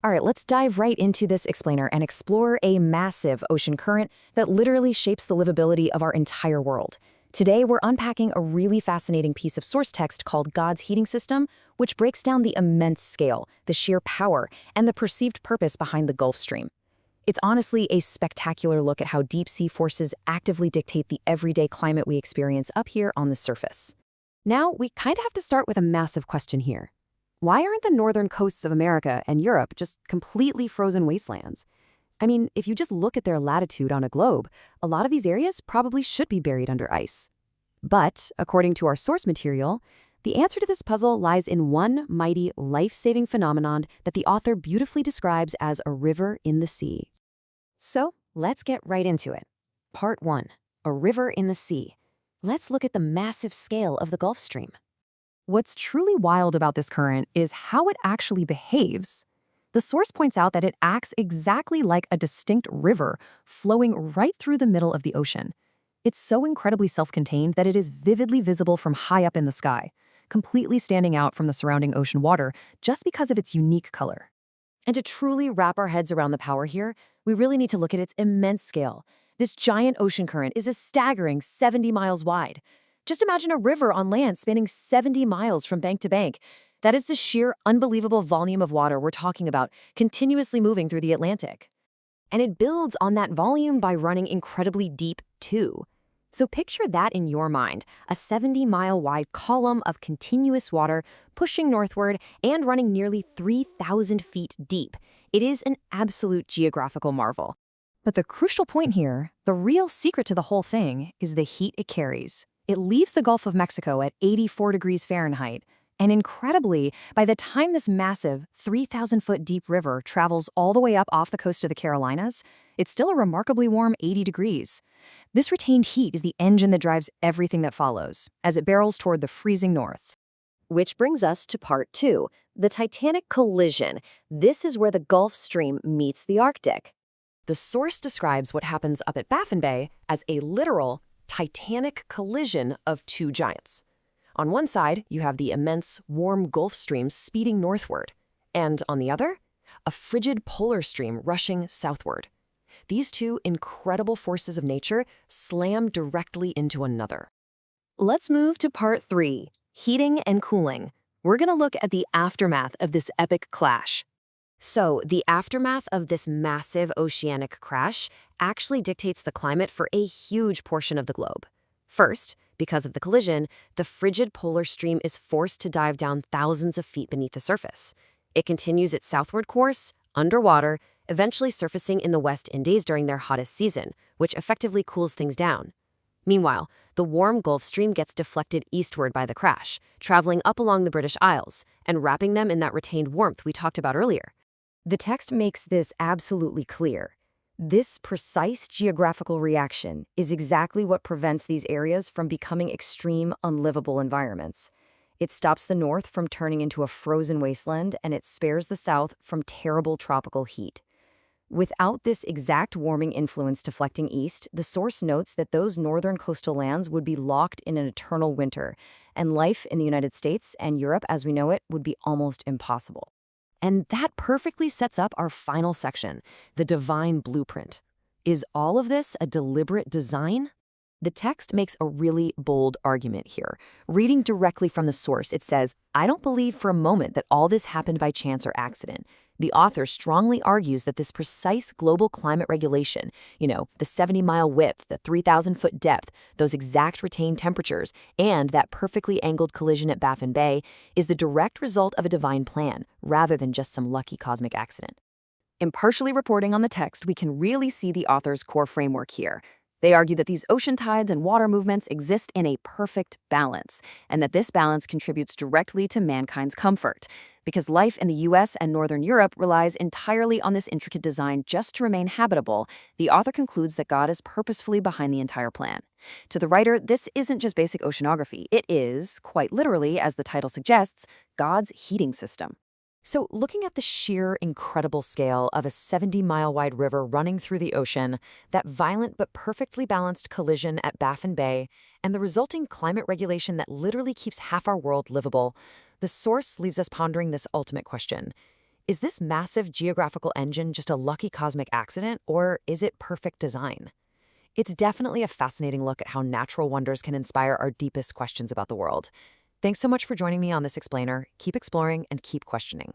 All right, let's dive right into this explainer and explore a massive ocean current that literally shapes the livability of our entire world. Today, we're unpacking a really fascinating piece of source text called God's Heating System, which breaks down the immense scale, the sheer power, and the perceived purpose behind the Gulf Stream. It's honestly a spectacular look at how deep-sea forces actively dictate the everyday climate we experience up here on the surface. Now, we kind of have to start with a massive question here. Why aren't the northern coasts of America and Europe just completely frozen wastelands? I mean, if you just look at their latitude on a globe, a lot of these areas probably should be buried under ice. But, according to our source material, the answer to this puzzle lies in one mighty, life-saving phenomenon that the author beautifully describes as a river in the sea. So, let's get right into it. Part 1. A river in the sea. Let's look at the massive scale of the Gulf Stream. What's truly wild about this current is how it actually behaves. The source points out that it acts exactly like a distinct river flowing right through the middle of the ocean. It's so incredibly self-contained that it is vividly visible from high up in the sky, completely standing out from the surrounding ocean water just because of its unique color. And to truly wrap our heads around the power here, we really need to look at its immense scale. This giant ocean current is a staggering 70 miles wide. Just imagine a river on land spanning 70 miles from bank to bank. That is the sheer unbelievable volume of water we're talking about, continuously moving through the Atlantic. And it builds on that volume by running incredibly deep, too. So picture that in your mind, a 70-mile-wide column of continuous water pushing northward and running nearly 3,000 feet deep. It is an absolute geographical marvel. But the crucial point here, the real secret to the whole thing, is the heat it carries. It leaves the Gulf of Mexico at 84 degrees Fahrenheit, and incredibly, by the time this massive 3,000-foot deep river travels all the way up off the coast of the Carolinas, it's still a remarkably warm 80 degrees. This retained heat is the engine that drives everything that follows, as it barrels toward the freezing north. Which brings us to part 2, the Titanic collision. This is where the Gulf Stream meets the Arctic. The source describes what happens up at Baffin Bay as a literal Titanic collision of two giants. On one side, you have the immense, warm Gulf Stream speeding northward, and on the other, a frigid polar stream rushing southward. These two incredible forces of nature slam directly into another. Let's move to part 3, heating and cooling. We're going to look at the aftermath of this epic clash. So, the aftermath of this massive oceanic crash actually dictates the climate for a huge portion of the globe. First, because of the collision, the frigid polar stream is forced to dive down thousands of feet beneath the surface. It continues its southward course, underwater, eventually surfacing in the West Indies during their hottest season, which effectively cools things down. Meanwhile, the warm Gulf Stream gets deflected eastward by the crash, traveling up along the British Isles and wrapping them in that retained warmth we talked about earlier. The text makes this absolutely clear. This precise geographical reaction is exactly what prevents these areas from becoming extreme, unlivable environments. It stops the north from turning into a frozen wasteland, and it spares the south from terrible tropical heat. Without this exact warming influence deflecting east, the source notes that those northern coastal lands would be locked in an eternal winter, and life in the United States and Europe as we know it would be almost impossible. And that perfectly sets up our final section, the divine blueprint. Is all of this a deliberate design? The text makes a really bold argument here. Reading directly from the source, it says, "I don't believe for a moment that all this happened by chance or accident." The author strongly argues that this precise global climate regulation, the 70-mile width, the 3,000-foot depth, those exact retained temperatures, and that perfectly angled collision at Baffin Bay is the direct result of a divine plan, rather than just some lucky cosmic accident. Impartially reporting on the text, we can really see the author's core framework here. They argue that these ocean tides and water movements exist in a perfect balance, and that this balance contributes directly to mankind's comfort. Because life in the US and Northern Europe relies entirely on this intricate design just to remain habitable, the author concludes that God is purposefully behind the entire plan. To the writer, this isn't just basic oceanography. It is, quite literally, as the title suggests, God's heating system. So, looking at the sheer, incredible scale of a 70-mile-wide river running through the ocean, that violent but perfectly balanced collision at Baffin Bay, and the resulting climate regulation that literally keeps half our world livable, the source leaves us pondering this ultimate question. Is this massive geographical engine just a lucky cosmic accident, or is it perfect design? It's definitely a fascinating look at how natural wonders can inspire our deepest questions about the world. Thanks so much for joining me on this explainer. Keep exploring and keep questioning.